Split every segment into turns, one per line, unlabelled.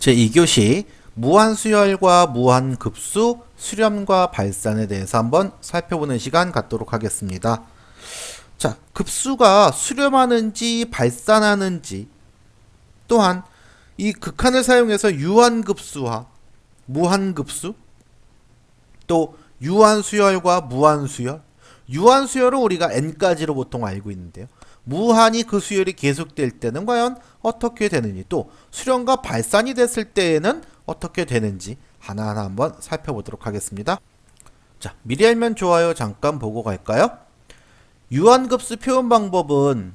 제2교시 무한수열과 무한급수, 수렴과 발산에 대해서 한번 살펴보는 시간 갖도록 하겠습니다. 자, 급수가 수렴하는지 발산하는지, 또한 이 극한을 사용해서 유한급수와 무한급수, 또 유한수열과 무한수열, 유한수열은 우리가 n까지로 보통 알고 있는데요. 무한히 그 수열이 계속될 때는 과연 어떻게 되는지, 또 수렴과 발산이 됐을 때에는 어떻게 되는지 하나하나 한번 살펴보도록 하겠습니다. 자, 미리 알면 좋아요 잠깐 보고 갈까요? 유한급수 표현 방법은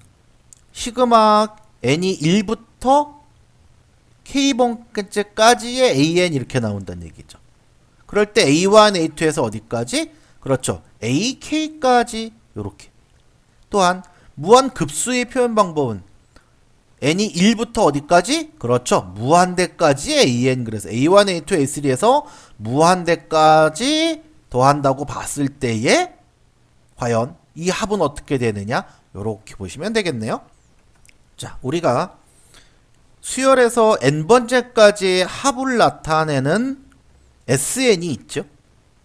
시그마 n이 1부터 k번째까지의 an 이렇게 나온다는 얘기죠. 그럴 때 a1, a2에서 어디까지? 그렇죠. ak까지 요렇게. 또한 무한급수의 표현 방법은 n이 1부터 어디까지? 그렇죠. 무한대까지의 an. 그래서 a1, a2, a3에서 무한대까지 더한다고 봤을 때에 과연 이 합은 어떻게 되느냐? 요렇게 보시면 되겠네요. 자, 우리가 수열에서 n번째까지의 합을 나타내는 sn이 있죠.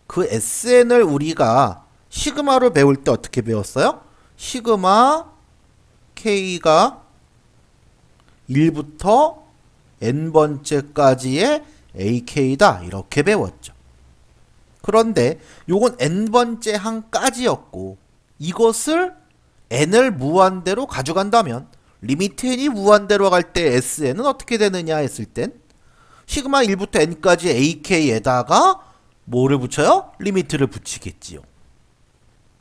그 sn을 우리가 시그마로 배울 때 어떻게 배웠어요? 시그마 k가 1부터 n번째까지의 ak다 이렇게 배웠죠. 그런데 요건 n번째 항까지였고 이것을 n을 무한대로 가져간다면 리미트 n이 무한대로 갈 때 sn은 어떻게 되느냐 했을 땐 시그마 1부터 n까지 ak에다가 뭐를 붙여요? 리미트를 붙이겠지요.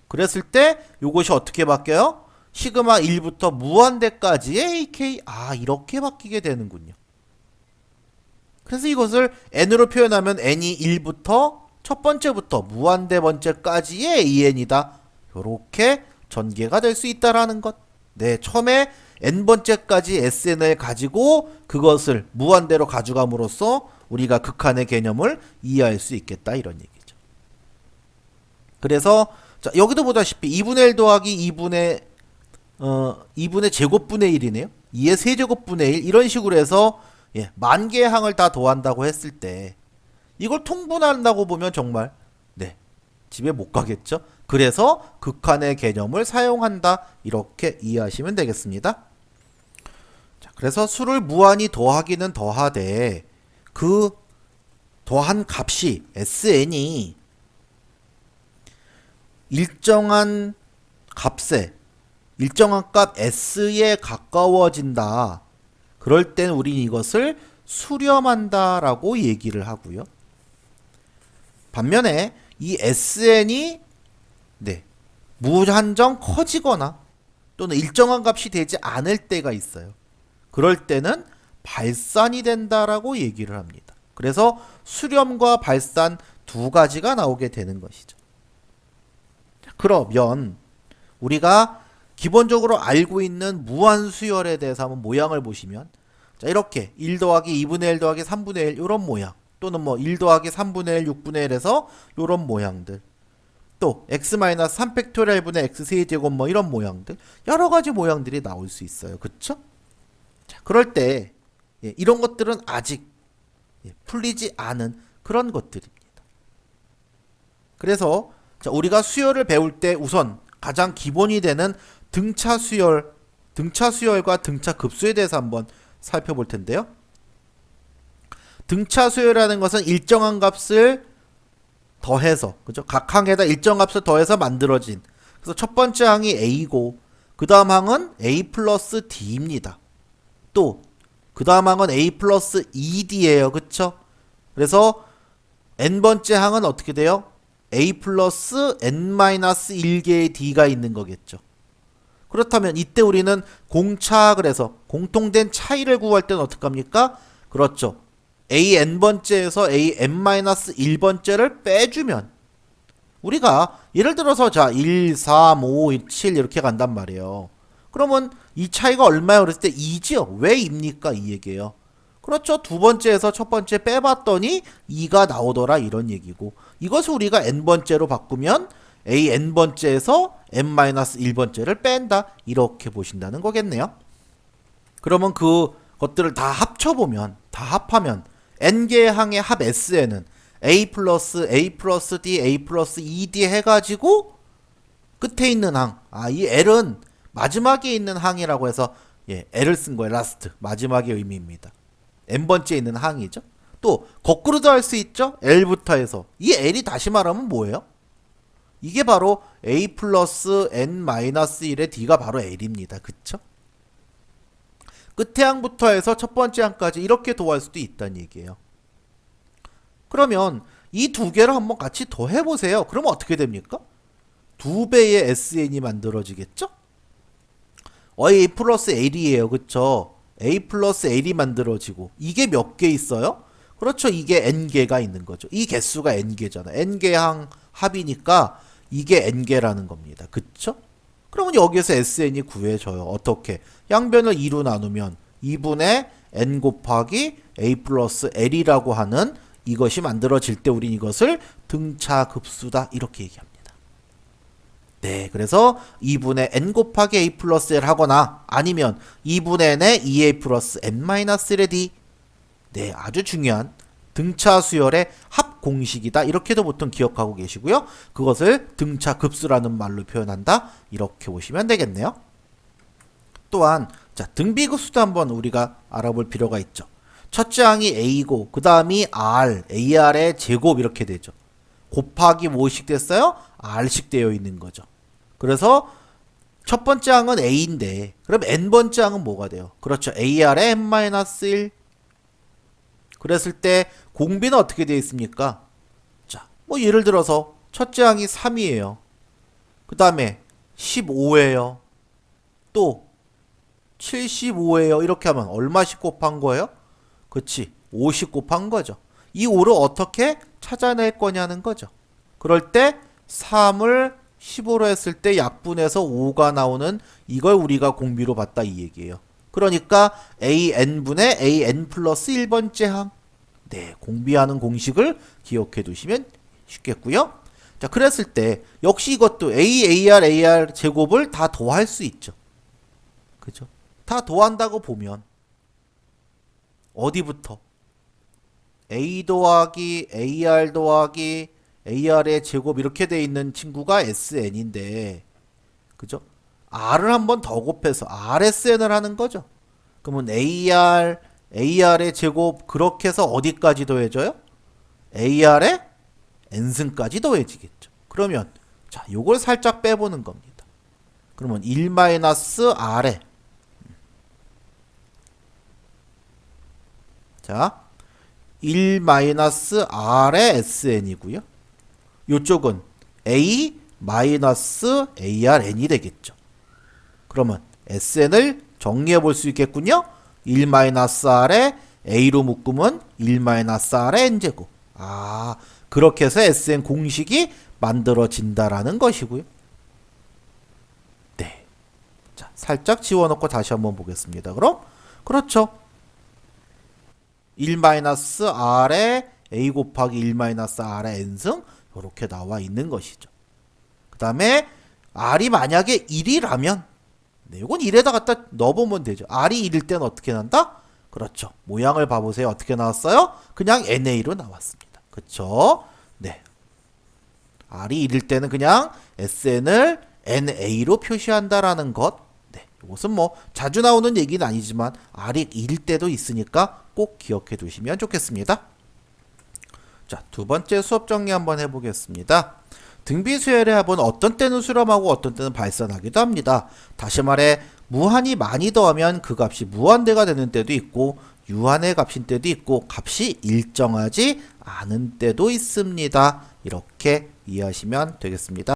그랬을 때 요것이 어떻게 바뀌어요? 시그마 1부터 무한대까지의 ak, 이렇게 바뀌게 되는군요. 그래서 이것을 n으로 표현하면 n이 1부터 첫 번째부터 무한대 번째까지의 an이다. 요렇게 전개가 될 수 있다라는 것. 네, 처음에 n번째까지 sn을 가지고 그것을 무한대로 가져감으로써 우리가 극한의 개념을 이해할 수 있겠다 이런 얘기죠. 그래서 자, 여기도 보다시피 2분의 1 더하기 2분의 제곱분의 1이네요. 2의 세제곱분의 1 이런 식으로 해서 만 개의 항을 다 더한다고 했을 때 이걸 통분한다고 보면 정말 집에 못 가겠죠. 그래서 극한의 개념을 사용한다 이렇게 이해하시면 되겠습니다. 자, 그래서 수를 무한히 더하기는 더하되 그 더한 값이 sn이 일정한 값에 일정한 값 s에 가까워진다. 그럴 땐 우린 이것을 수렴한다 라고 얘기를 하고요. 반면에 이 sn이 무한정 커지거나 또는 일정한 값이 되지 않을 때가 있어요. 그럴 때는 발산이 된다라고 얘기를 합니다. 그래서 수렴과 발산 두 가지가 나오게 되는 것이죠. 그러면 우리가 기본적으로 알고 있는 무한수열에 대해서 한번 모양을 보시면 자, 이렇게 1 더하기 2분의 1 더하기 3분의 1 이런 모양, 또는 뭐 1 더하기 3분의 1 6분의 1에서 이런 모양들, 또 x-3 팩토리얼 분의 x 세제곱 뭐 이런 모양들, 여러 가지 모양들이 나올 수 있어요. 그쵸? 자, 그럴 때 이런 것들은 아직 풀리지 않은 그런 것들입니다. 그래서 자, 우리가 수열을 배울 때 우선 가장 기본이 되는 등차 수열과 등차 급수에 대해서 한번 살펴볼 텐데요. 등차 수열이라는 것은 일정한 값을 더해서, 그죠? 각 항에다 일정 값을 더해서 만들어진. 그래서 첫 번째 항이 a고, 그 다음 항은 a 플러스 d입니다. 또, 그 다음 항은 a 플러스 2d예요. 그쵸? 그래서 n번째 항은 어떻게 돼요? a 플러스 n-1개의 d가 있는 거겠죠. 그렇다면 이때 우리는 공차학을 해서 공통된 차이를 구할 때는 어떡합니까? 그렇죠. a n번째에서 a n-1번째를 빼주면 우리가 예를 들어서 자 1, 3, 5, 7 이렇게 간단 말이에요. 그러면 이 차이가 얼마예요? 그랬을 때 2지요. 왜 2입니까? 이 얘기예요. 그렇죠. 두 번째에서 첫 번째 빼봤더니 2가 나오더라 이런 얘기고, 이것을 우리가 n번째로 바꾸면 a n번째에서 n-1번째를 뺀다 이렇게 보신다는 거겠네요. 그러면 그 것들을 다 합쳐보면, 다 합하면 n개의 항의 합 Sn은 a 플러스 D, a 플러스 2D 해가지고 끝에 있는 항. 이 L은 마지막에 있는 항이라고 해서 L을 쓴 거예요. 라스트. 마지막의 의미입니다. n번째에 있는 항이죠. 또 거꾸로도 할 수 있죠. L부터 해서. 이 L이 다시 말하면 뭐예요? 이게 바로 a 플러스 n-1의 d가 바로 L입니다. 그쵸? 끝에 항부터 해서 첫 번째 항까지 이렇게 도할 수도 있다는 얘기예요. 그러면 이 두 개를 한번 같이 더해보세요. 그러면 어떻게 됩니까? 2배의 SN이 만들어지겠죠? A 플러스 L이에요. 그쵸? A 플러스 L이 만들어지고 이게 몇 개 있어요? 그렇죠. 이게 n개가 있는 거죠. 이 개수가 n개잖아. n개 항 합이니까 이게 n개라는 겁니다. 그쵸? 그러면 여기에서 SN이 구해져요. 어떻게? 양변을 2로 나누면 2분의 n 곱하기 a 플러스 L이라고 하는 이것이 만들어질 때 우린 이것을 등차급수다 이렇게 얘기합니다. 네, 그래서 2분의 n 곱하기 a 플러스 L 하거나 아니면 2분의 n의 2a 플러스 n-1의 d. 네, 아주 중요한 등차 수열의 합 공식이다. 이렇게도 보통 기억하고 계시고요. 그것을 등차급수라는 말로 표현한다. 이렇게 보시면 되겠네요. 또한 자, 등비급수도 한번 우리가 알아볼 필요가 있죠. 첫째 항이 a고 그 다음이 r, ar의 제곱 이렇게 되죠. 곱하기 뭐씩 됐어요? r씩 되어 있는 거죠. 그래서 첫 번째 항은 a인데 그럼 n번째 항은 뭐가 돼요? 그렇죠. ar의 n-1. 그랬을 때 공비는 어떻게 되어 있습니까? 자, 뭐 예를 들어서 첫째 항이 3이에요. 그 다음에 15예요. 또 75예요. 이렇게 하면 얼마씩 곱한 거예요? 그치, 50 곱한 거죠. 이 5를 어떻게 찾아낼 거냐는 거죠. 그럴 때 3을 15로 했을 때 약분해서 5가 나오는 이걸 우리가 공비로 봤다 이 얘기예요. 그러니까 AN분의 AN 플러스 1번째 항. 네, 공비하는 공식을 기억해 두시면 쉽겠고요. 자, 그랬을 때 역시 이것도 AR 제곱을 다 더할 수 있죠. 그죠? 다 더한다고 보면 어디부터? A 더하기 AR 더하기 AR의 제곱 이렇게 돼 있는 친구가 SN인데 그죠? R을 한번 더 곱해서 RSN을 하는 거죠. 그러면 AR의 제곱 그렇게 해서 어디까지 더해져요? AR의 n승까지 더해지겠죠. 그러면 자, 요걸 살짝 빼보는 겁니다. 그러면 1-R에 자, 1-R의 SN이고요. 요쪽은 A-ARN이 되겠죠. 그러면 SN을 정리해 볼 수 있겠군요. 1-R에 A로 묶으면 1-R의 N제곱. 그렇게 해서 SN 공식이 만들어진다라는 것이고요. 네. 자, 살짝 지워놓고 다시 한번 보겠습니다. 그럼, 그렇죠. 1-R에 A 곱하기 1-R의 N승 이렇게 나와 있는 것이죠. 그 다음에 R이 만약에 1이라면 네, 이건 1에다 갖다 넣어보면 되죠. R이 1일 때는 어떻게 난다? 그렇죠. 모양을 봐보세요. 어떻게 나왔어요? 그냥 NA로 나왔습니다. 그쵸? 네. R이 1일 때는 그냥 SN을 NA로 표시한다라는 것. 네. 이것은 뭐 자주 나오는 얘기는 아니지만 R이 1일 때도 있으니까 꼭 기억해 두시면 좋겠습니다. 자, 두 번째 수업 정리 한번 해보겠습니다. 등비수열의 합은 어떤 때는 수렴하고 어떤 때는 발산하기도 합니다. 다시 말해 무한히 많이 더하면 그 값이 무한대가 되는 때도 있고 유한의 값인 때도 있고 값이 일정하지 않은 때도 있습니다. 이렇게 이해하시면 되겠습니다.